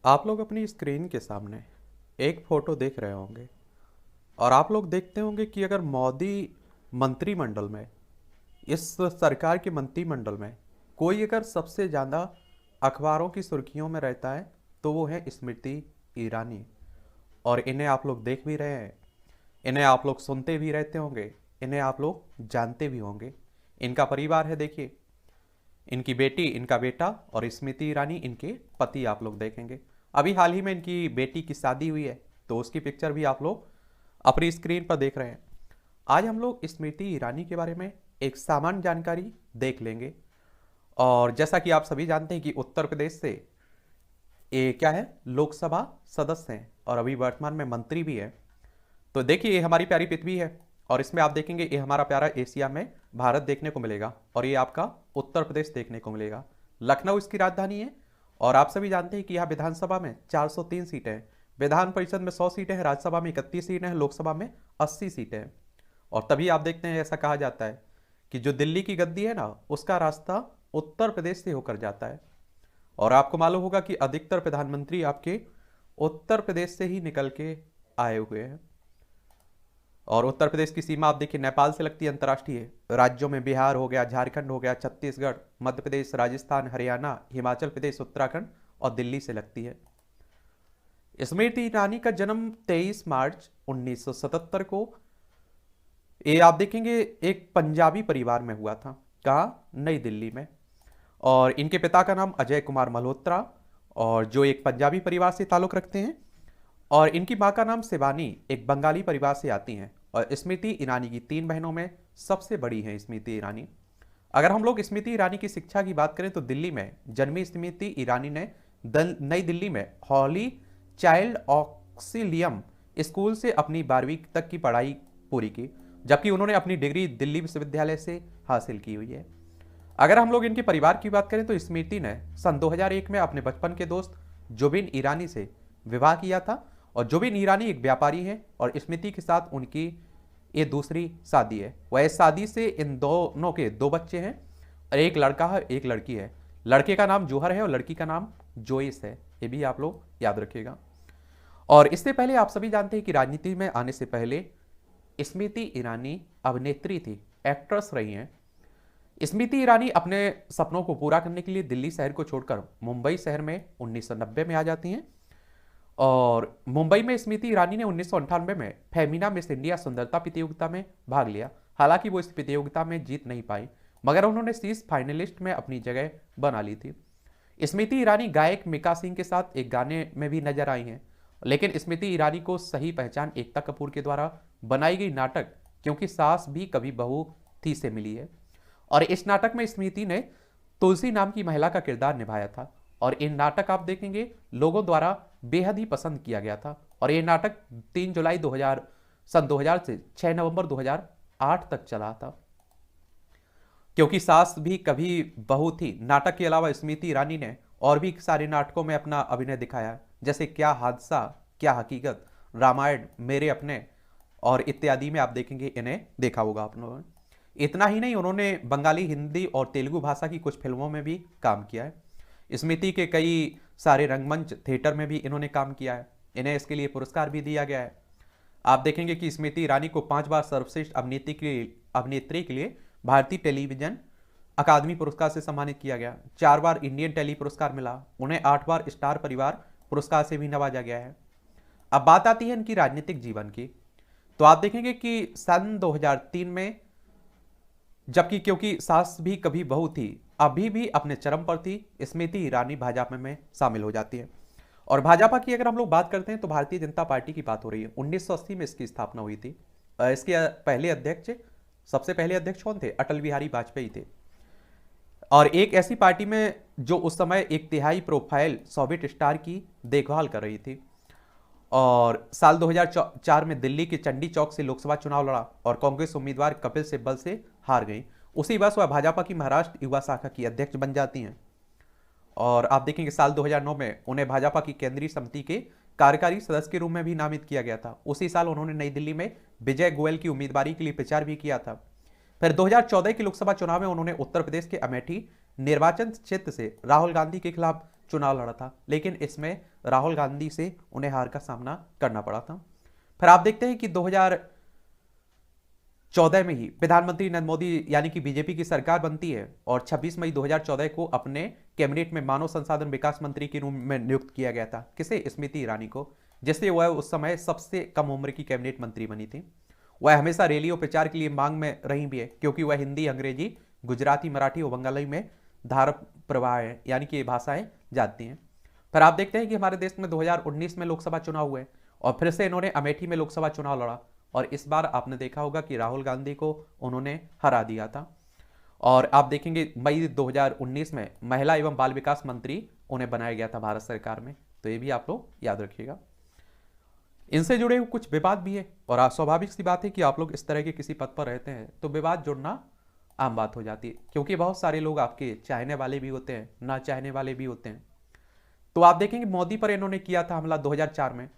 आप लोग अपनी स्क्रीन के सामने एक फोटो देख रहे होंगे और आप लोग देखते होंगे कि अगर मोदी मंत्रिमंडल में, इस सरकार के मंत्रिमंडल में कोई अगर सबसे ज़्यादा अखबारों की सुर्खियों में रहता है तो वो है स्मृति ईरानी। और इन्हें आप लोग देख भी रहे हैं, इन्हें आप लोग सुनते भी रहते होंगे, इन्हें आप लोग जानते भी होंगे। इनका परिवार है, देखिए, इनकी बेटी, इनका बेटा और स्मृति ईरानी इनके पति आप लोग देखेंगे। अभी हाल ही में इनकी बेटी की शादी हुई है तो उसकी पिक्चर भी आप लोग अपनी स्क्रीन पर देख रहे हैं। आज हम लोग स्मृति ईरानी के बारे में एक सामान्य जानकारी देख लेंगे। और जैसा कि आप सभी जानते हैं कि उत्तर प्रदेश से ये क्या है, लोकसभा सदस्य हैं और अभी वर्तमान में मंत्री भी हैं। तो देखिए, ये हमारी प्यारी पृथ्वी है और इसमें आप देखेंगे ये हमारा प्यारा एशिया में भारत देखने को मिलेगा और ये आपका उत्तर प्रदेश देखने को मिलेगा। लखनऊ इसकी राजधानी है और आप सभी जानते हैं कि यहाँ विधानसभा में 403 सीटें हैं, विधान परिषद में 100 सीटें हैं, राज्यसभा में 31 सीटें हैं, लोकसभा में 80 सीटें हैं। और तभी आप देखते हैं, ऐसा कहा जाता है कि जो दिल्ली की गद्दी है ना, उसका रास्ता उत्तर प्रदेश से होकर जाता है। और आपको मालूम होगा कि अधिकतर प्रधानमंत्री आपके उत्तर प्रदेश से ही निकल के आए हुए हैं। और उत्तर प्रदेश की सीमा आप देखिए नेपाल से लगती है, अंतर्राष्ट्रीय राज्यों में बिहार हो गया, झारखंड हो गया, छत्तीसगढ़, मध्य प्रदेश, राजस्थान, हरियाणा, हिमाचल प्रदेश, उत्तराखंड और दिल्ली से लगती है। स्मृति ईरानी का जन्म 23 मार्च 1977 को, ये आप देखेंगे, एक पंजाबी परिवार में हुआ था। कहाँ? नई दिल्ली में। और इनके पिता का नाम अजय कुमार मल्होत्रा, और जो एक पंजाबी परिवार से ताल्लुक़ रखते हैं। और इनकी माँ का नाम शिवानी, एक बंगाली परिवार से आती हैं। और स्मृति ईरानी की 3 बहनों में सबसे बड़ी हैं स्मृति ईरानी। अगर हम लोग स्मृति ईरानी की शिक्षा की बात करें तो दिल्ली में जन्मी स्मृति ईरानी ने नई दिल्ली में हॉली चाइल्ड ऑक्सिलियम स्कूल से अपनी 12वीं तक की पढ़ाई पूरी की, जबकि उन्होंने अपनी डिग्री दिल्ली विश्वविद्यालय से हासिल की हुई है। अगर हम लोग इनके परिवार की बात करें तो स्मृति ने सन 2001 में अपने बचपन के दोस्त जुबिन ईरानी से विवाह किया था। और जुबिन ईरानी एक व्यापारी हैं और स्मृति के साथ उनकी ये दूसरी शादी है। वह इस शादी से इन दोनों के 2 बच्चे हैं और एक लड़का है, एक लड़की है। लड़के का नाम जौहर है और लड़की का नाम जोइस है। ये भी आप लोग याद रखिएगा। और इससे पहले आप सभी जानते हैं कि राजनीति में आने से पहले स्मृति ईरानी अभिनेत्री थी, एक्ट्रेस रही हैं। स्मृति ईरानी अपने सपनों को पूरा करने के लिए दिल्ली शहर को छोड़कर मुंबई शहर में 1990 में आ जाती हैं। और मुंबई में स्मृति ईरानी ने 1998 में फेमिना मिस इंडिया सुंदरता प्रतियोगिता में भाग लिया। हालांकि वो इस प्रतियोगिता में जीत नहीं पाई, मगर उन्होंने शीर्ष फाइनलिस्ट में अपनी जगह बना ली थी। स्मृति ईरानी गायक मिका सिंह के साथ एक गाने में भी नजर आई हैं। लेकिन स्मृति ईरानी को सही पहचान एकता कपूर के द्वारा बनाई गई नाटक क्योंकि सास भी कभी बहू थी से मिली है। और इस नाटक में स्मृति ने तुलसी नाम की महिला का किरदार निभाया था। और ये नाटक आप देखेंगे लोगों द्वारा बेहद ही पसंद किया गया था। और ये नाटक 3 जुलाई 2000 से 6 नवंबर 2008 तक चला था। क्योंकि सास भी कभी बहू थी नाटक के अलावा स्मृति ईरानी ने और भी सारे नाटकों में अपना अभिनय दिखाया, जैसे क्या हादसा, क्या हकीकत, रामायण, मेरे अपने और इत्यादि में आप देखेंगे इन्हें देखा होगा आप लोगों ने। इतना ही नहीं, उन्होंने बंगाली, हिंदी और तेलुगु भाषा की कुछ फिल्मों में भी काम किया है। स्मृति के कई सारे रंगमंच थिएटर में भी इन्होंने काम किया है। इन्हें इसके लिए पुरस्कार भी दिया गया है। आप देखेंगे कि स्मृति ईरानी को 5 बार सर्वश्रेष्ठ अभिनेत्री के लिए भारतीय टेलीविजन अकादमी पुरस्कार से सम्मानित किया गया, 4 बार इंडियन टेली पुरस्कार मिला, उन्हें 8 बार स्टार परिवार पुरस्कार से भी नवाजा गया है। अब बात आती है इनकी राजनीतिक जीवन की, तो आप देखेंगे कि सन 2003 में, जबकि क्योंकि सास भी कभी बहू थी अभी भी अपने चरम पर थी, स्मृति ईरानी भाजपा में शामिल हो जाती है। और भाजपा की अगर हम लोग बात करते हैं तो भारतीय जनता पार्टी की बात हो रही है। 1980 में इसकी स्थापना हुई थी। इसके पहले अध्यक्ष, सबसे पहले अध्यक्ष कौन थे? अटल बिहारी वाजपेयी थे। और एक ऐसी पार्टी में जो उस समय एक तिहाई प्रोफाइल सोवियत स्टार की देखभाल कर रही थी। और साल 2004 में दिल्ली के चंडी चौक से लोकसभा चुनाव लड़ा और कांग्रेस उम्मीदवार कपिल सिब्बल से हार गई। उसी वर्ष वह भाजपा की महाराष्ट्र युवा शाखा की अध्यक्ष बन जाती हैं। और आप देखेंगे साल 2009 में उन्हें भाजपा की केंद्रीय समिति के कार्यकारी सदस्य के रूप में भी नामित किया गया था। उसी साल उन्होंने नई दिल्ली में विजय गोयल की उम्मीदवारी के लिए प्रचार भी किया था। फिर 2014 के लोकसभा चुनाव में उन्होंने उत्तर प्रदेश के अमेठी निर्वाचन क्षेत्र से राहुल गांधी के खिलाफ चुनाव लड़ा था, लेकिन इसमें राहुल गांधी से उन्हें हार का सामना करना पड़ा था। फिर आप देखते हैं कि 2014 में ही प्रधानमंत्री नरेंद्र मोदी यानी कि बीजेपी की सरकार बनती है और 26 मई 2014 को अपने कैबिनेट में मानव संसाधन विकास मंत्री के रूप में नियुक्त किया गया था। किसे? स्मृति ईरानी को, जिससे वह उस समय सबसे कम उम्र की कैबिनेट मंत्री बनी थी। वह हमेशा रैली और प्रचार के लिए मांग में रही भी है, क्योंकि वह हिंदी, अंग्रेजी, गुजराती, मराठी और बंगाली में धार प्रवाह है, यानी कि ये भाषाएं जानती हैं। फिर आप देखते हैं कि हमारे देश में 2019 में लोकसभा चुनाव हुए और फिर से इन्होंने अमेठी में लोकसभा चुनाव लड़ा और इस बार आपने देखा होगा कि राहुल गांधी को उन्होंने हरा दिया था। और आप देखेंगे मई 2019 में महिला एवं बाल विकास मंत्री उन्हें बनाया गया था भारत सरकार में, तो ये भी आप लोग याद रखिएगा। इनसे जुड़े हुए कुछ विवाद भी है और स्वाभाविक सी बात है कि आप लोग इस तरह के किसी पद पर रहते हैं तो विवाद जुड़ना आम बात हो जाती है, क्योंकि बहुत सारे लोग आपके चाहने वाले भी होते हैं, ना चाहने वाले भी होते हैं। तो आप देखेंगे मोदी पर इन्होंने किया था हमला 2004 में।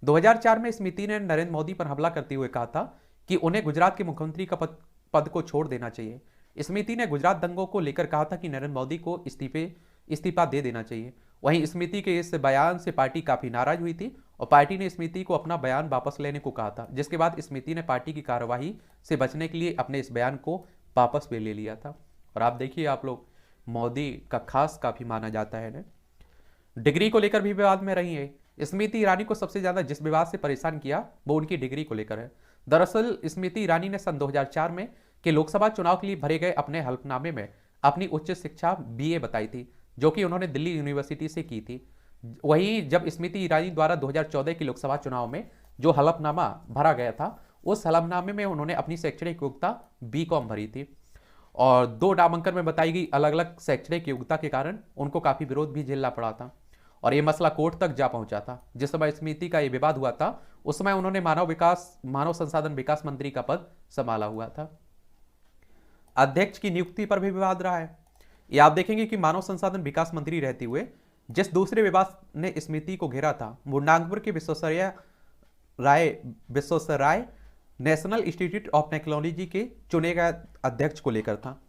2004 में स्मृति ने नरेंद्र मोदी पर हमला करते हुए कहा था कि उन्हें गुजरात के मुख्यमंत्री का पद को छोड़ देना चाहिए। स्मृति ने गुजरात दंगों को लेकर कहा था कि नरेंद्र मोदी को इस्तीफा दे देना चाहिए। वहीं स्मृति के इस बयान से पार्टी काफी नाराज हुई थी और पार्टी ने स्मृति को अपना बयान वापस लेने को कहा था, जिसके बाद स्मृति ने पार्टी की कार्यवाही से बचने के लिए अपने इस बयान को वापस भी ले लिया था। और आप देखिए, आप लोग मोदी का खास काफी माना जाता है ना। डिग्री को लेकर भी विवाद में रही है। स्मृति ईरानी को सबसे ज्यादा जिस विवाद से परेशान किया वो उनकी डिग्री को लेकर है। दरअसल स्मृति ईरानी ने सन 2004 में के लोकसभा चुनाव के लिए भरे गए अपने हल्फनामे में अपनी उच्च शिक्षा बीए बताई थी, जो कि उन्होंने दिल्ली यूनिवर्सिटी से की थी। वहीं जब स्मृति ईरानी द्वारा 2014 के लोकसभा चुनाव में जो हलफनामा भरा गया था, उस हलफनामे में उन्होंने अपनी शैक्षणिक योग्यता बीकॉम भरी थी और 2 नामांकन में बताई गई अलग अलग शैक्षणिक योग्यता के कारण उनको काफी विरोध भी झेलना पड़ा था और ये मसला कोर्ट तक जा पहुंचा था। जिस समय स्मृति का ये विवाद हुआ था उस समय उन्होंने मानव संसाधन विकास मंत्री का पद संभाला हुआ था। अध्यक्ष की नियुक्ति पर भी विवाद रहा है। ये आप देखेंगे कि मानव संसाधन विकास मंत्री रहते हुए जिस दूसरे विवाद ने स्मृति को घेरा था वो नागपुर के Visvesvaraya national institute of technology के चुने गए अध्यक्ष को लेकर था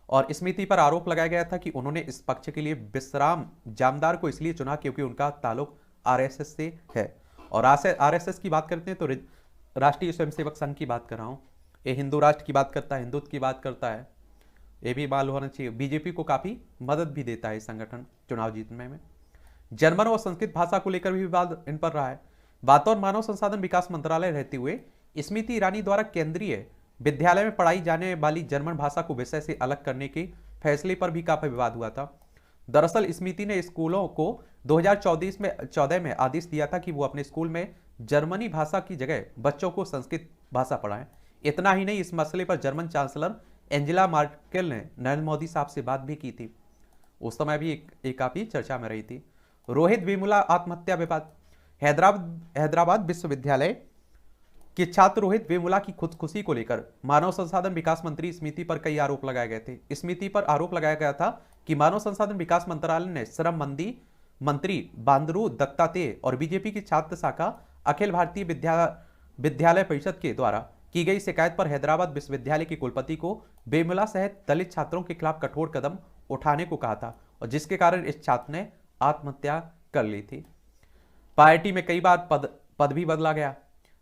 और स्मृति पर आरोप लगाया गया था कि उन्होंने इस पक्ष के लिए विश्राम जामदार को इसलिए चुना क्योंकि उनका ताल्लुक आरएसएस से है। और आरएसएस की बात करते हैं तो राष्ट्रीय स्वयंसेवक संघ की बात कर रहा हूँ। ये हिंदू राष्ट्र की बात करता है, हिंदुत्व की बात करता है, ये भी मालूम होना चाहिए। बीजेपी को काफी मदद भी देता है संगठन चुनाव जीतने में। जर्मन और संस्कृत भाषा को लेकर भी विवाद इन पर रहा है। वार्ता और मानव संसाधन विकास मंत्रालय रहते हुए स्मृति ईरानी द्वारा केंद्रीय विद्यालय में पढ़ाई जाने वाली जर्मन भाषा को विषय से अलग करने के फैसले पर भी काफी विवाद हुआ था। दरअसल स्मृति ने स्कूलों को 2014 में आदेश दिया था कि वो अपने स्कूल में जर्मनी भाषा की जगह बच्चों को संस्कृत भाषा पढ़ाएं। इतना ही नहीं, इस मसले पर जर्मन चांसलर एंजेला मार्केल ने नरेंद्र मोदी साहब से बात भी की थी। उस समय भी एक काफी चर्चा में रही थी। रोहित वेमुला आत्महत्या विवाद। हैदराबाद विश्वविद्यालय के छात्र रोहित वेमुला की खुदकुशी को लेकर मानव संसाधन विकास मंत्री स्मृति पर कई आरोप लगाए गए थे। स्मृति पर आरोप लगाया गया था कि मानव संसाधन विकास मंत्रालय ने श्रम मंत्री बांदरू दत्तात्रेय और बीजेपी की छात्र शाखा अखिल भारतीय विद्यालय परिषद के द्वारा की गई शिकायत पर हैदराबाद विश्वविद्यालय के कुलपति को वेमुला सहित दलित छात्रों के खिलाफ कठोर कदम उठाने को कहा था और जिसके कारण इस छात्र ने आत्महत्या कर ली थी। पार्टी में कई बार पद भी बदला गया।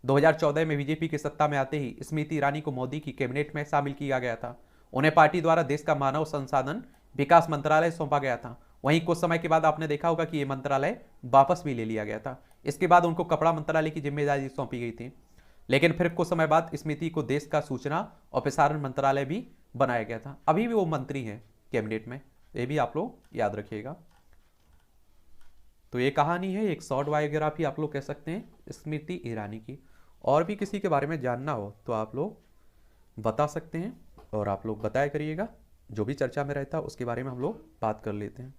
2014 में बीजेपी की सत्ता में आते ही स्मृति ईरानी को मोदी की कैबिनेट में शामिल किया गया था। उन्हें पार्टी द्वारा देश का मानव संसाधन विकास मंत्रालय सौंपा गया था। वहीं कुछ समय के बाद आपने देखा होगा कि यह मंत्रालय वापस भी ले लिया गया था। इसके बाद उनको कपड़ा मंत्रालय की जिम्मेदारी सौंपी गई थी, लेकिन फिर कुछ समय बाद स्मृति को देश का सूचना और प्रसारण मंत्रालय भी बनाया गया था। अभी भी वो मंत्री हैं कैबिनेट में, ये भी आप लोग याद रखिएगा। तो ये कहानी है, एक शॉर्ट बायोग्राफी आप लोग कह सकते हैं स्मृति ईरानी की। और भी किसी के बारे में जानना हो तो आप लोग बता सकते हैं और आप लोग बताया करिएगा। जो भी चर्चा में रहता है उसके बारे में हम लोग बात कर लेते हैं।